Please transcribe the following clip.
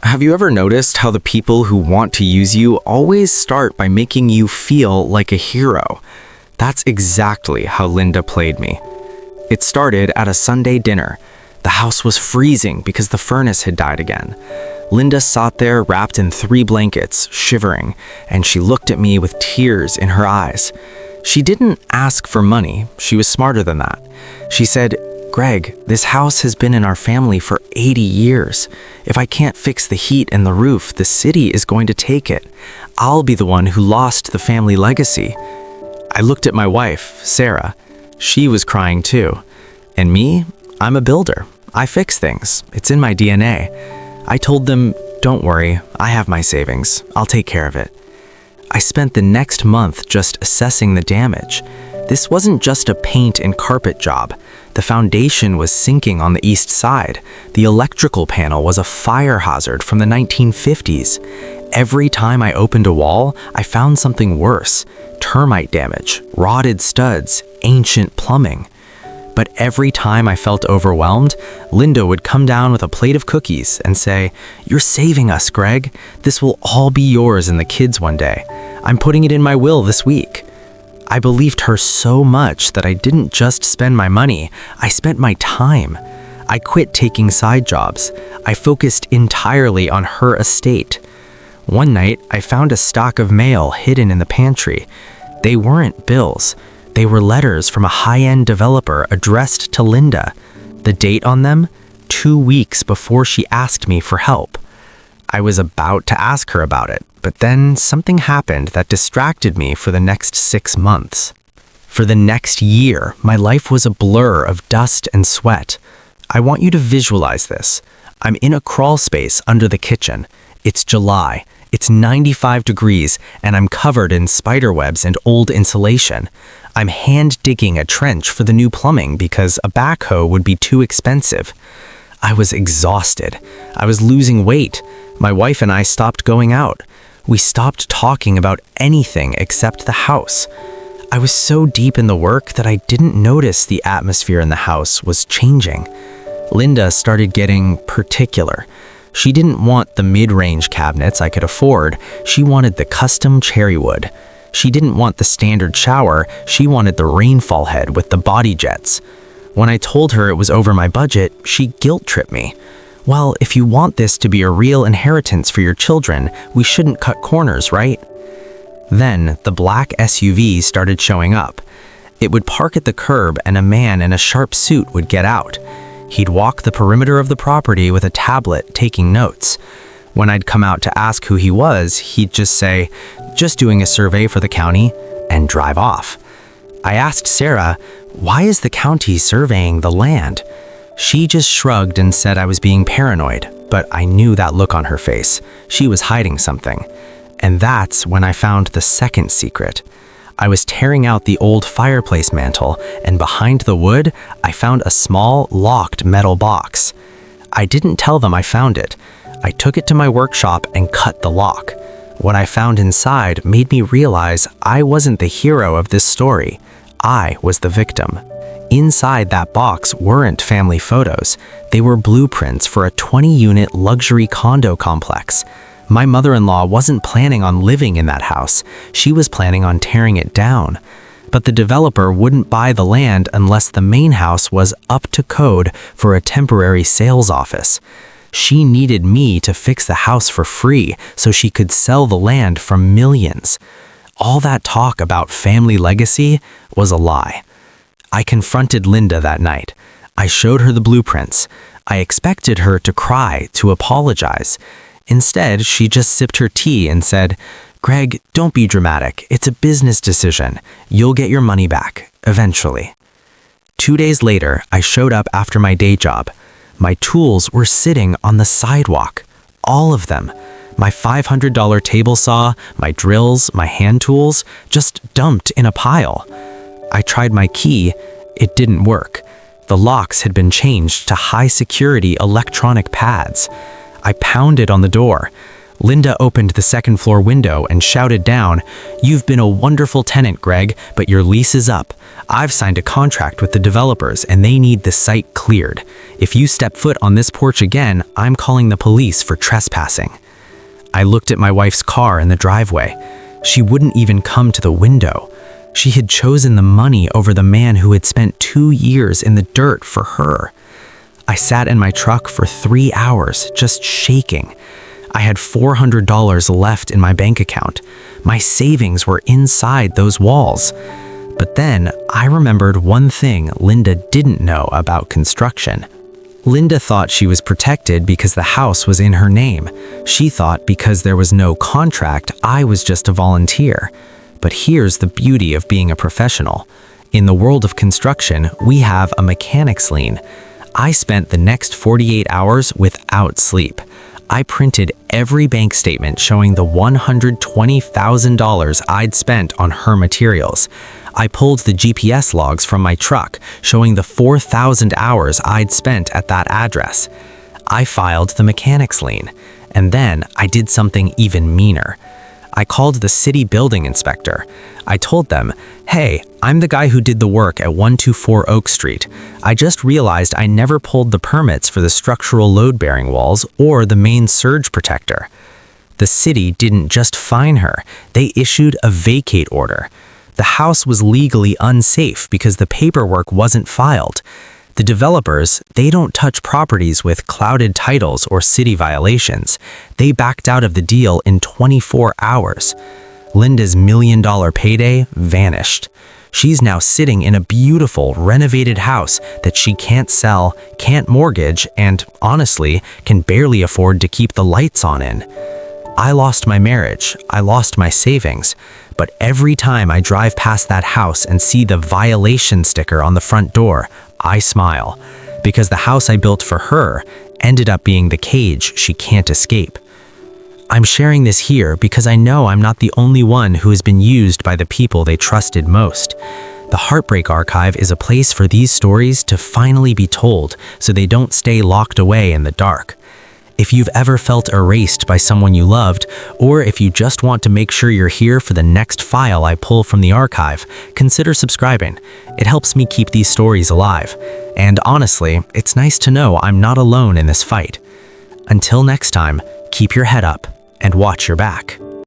Have you ever noticed how the people who want to use you always start by making you feel like a hero? That's exactly how Linda played me. It started at a Sunday dinner. The house was freezing because the furnace had died again. Linda sat there wrapped in 3 blankets, shivering, and she looked at me with tears in her eyes. She didn't ask for money. She was smarter than that. She said, "Greg, this house has been in our family for 80 years. If I can't fix the heat and the roof, the city is going to take it. I'll be the one who lost the family legacy." I looked at my wife, Sarah. She was crying too. And me? I'm a builder. I fix things. It's in my DNA. I told them, "Don't worry, I have my savings. I'll take care of it." I spent the next month just assessing the damage. This wasn't just a paint and carpet job. The foundation was sinking on the east side. The electrical panel was a fire hazard from the 1950s. Every time I opened a wall, I found something worse: termite damage, rotted studs, ancient plumbing. But every time I felt overwhelmed, Linda would come down with a plate of cookies and say, "You're saving us, Greg. This will all be yours and the kids one day. I'm putting it in my will this week." I believed her so much that I didn't just spend my money, I spent my time. I quit taking side jobs. I focused entirely on her estate. One night, I found a stock of mail hidden in the pantry. They weren't bills. They were letters from a high-end developer addressed to Linda. The date on them? 2 weeks before she asked me for help. I was about to ask her about it, but then something happened that distracted me for the next 6 months. For the next year, my life was a blur of dust and sweat. I want you to visualize this. I'm in a crawl space under the kitchen. It's July. It's 95 degrees, and I'm covered in spider webs and old insulation. I'm hand-digging a trench for the new plumbing because a backhoe would be too expensive. I was exhausted. I was losing weight. My wife and I stopped going out. We stopped talking about anything except the house. I was so deep in the work that I didn't notice the atmosphere in the house was changing. Linda started getting particular. She didn't want the mid-range cabinets I could afford. She wanted the custom cherry wood. She didn't want the standard shower. She wanted the rainfall head with the body jets. When I told her it was over my budget, she guilt-tripped me. "Well, if you want this to be a real inheritance for your children, we shouldn't cut corners, right?" Then, the black SUV started showing up. It would park at the curb and a man in a sharp suit would get out. He'd walk the perimeter of the property with a tablet, taking notes. When I'd come out to ask who he was, he'd just say, "Just doing a survey for the county," and drive off. I asked Sarah, "Why is the county surveying the land?" She just shrugged and said I was being paranoid, but I knew that look on her face. She was hiding something. And that's when I found the second secret. I was tearing out the old fireplace mantle, and behind the wood, I found a small, locked metal box. I didn't tell them I found it. I took it to my workshop and cut the lock. What I found inside made me realize I wasn't the hero of this story. I was the victim. Inside that box weren't family photos. They were blueprints for a 20-unit luxury condo complex. My mother-in-law wasn't planning on living in that house. She was planning on tearing it down. But the developer wouldn't buy the land unless the main house was up to code for a temporary sales office. She needed me to fix the house for free so she could sell the land for millions. All that talk about family legacy was a lie. I confronted Linda that night. I showed her the blueprints. I expected her to cry, to apologize. Instead, she just sipped her tea and said, "Greg, don't be dramatic. It's a business decision. You'll get your money back, eventually." 2 days later, I showed up after my day job. My tools were sitting on the sidewalk. All of them. My $500 table saw, my drills, my hand tools, just dumped in a pile. I tried my key. It didn't work. The locks had been changed to high-security electronic pads. I pounded on the door. Linda opened the second-floor window and shouted down, "You've been a wonderful tenant, Greg, but your lease is up. I've signed a contract with the developers and they need the site cleared. If you step foot on this porch again, I'm calling the police for trespassing." I looked at my wife's car in the driveway. She wouldn't even come to the window. She had chosen the money over the man who had spent 2 years in the dirt for her. I sat in my truck for 3 hours, just shaking. I had $400 left in my bank account. My savings were inside those walls. But then I remembered one thing Linda didn't know about construction. Linda thought she was protected because the house was in her name. She thought because there was no contract, I was just a volunteer. But here's the beauty of being a professional. In the world of construction, we have a mechanic's lien. I spent the next 48 hours without sleep. I printed every bank statement showing the $120,000 I'd spent on her materials. I pulled the GPS logs from my truck showing the 4,000 hours I'd spent at that address. I filed the mechanic's lien, and then I did something even meaner. I called the city building inspector. I told them, "Hey, I'm the guy who did the work at 124 Oak Street. I just realized I never pulled the permits for the structural load-bearing walls or the main surge protector." The city didn't just fine her, they issued a vacate order. The house was legally unsafe because the paperwork wasn't filed. The developers, they don't touch properties with clouded titles or city violations. They backed out of the deal in 24 hours. Linda's $1 million payday vanished. She's now sitting in a beautiful, renovated house that she can't sell, can't mortgage, and honestly, can barely afford to keep the lights on in. I lost my marriage, I lost my savings, but every time I drive past that house and see the violation sticker on the front door, I smile, because the house I built for her ended up being the cage she can't escape. I'm sharing this here because I know I'm not the only one who has been used by the people they trusted most. The Heartbreak Archive is a place for these stories to finally be told so they don't stay locked away in the dark. If you've ever felt erased by someone you loved, or if you just want to make sure you're here for the next file I pull from the archive, consider subscribing. It helps me keep these stories alive. And honestly, it's nice to know I'm not alone in this fight. Until next time, keep your head up and watch your back.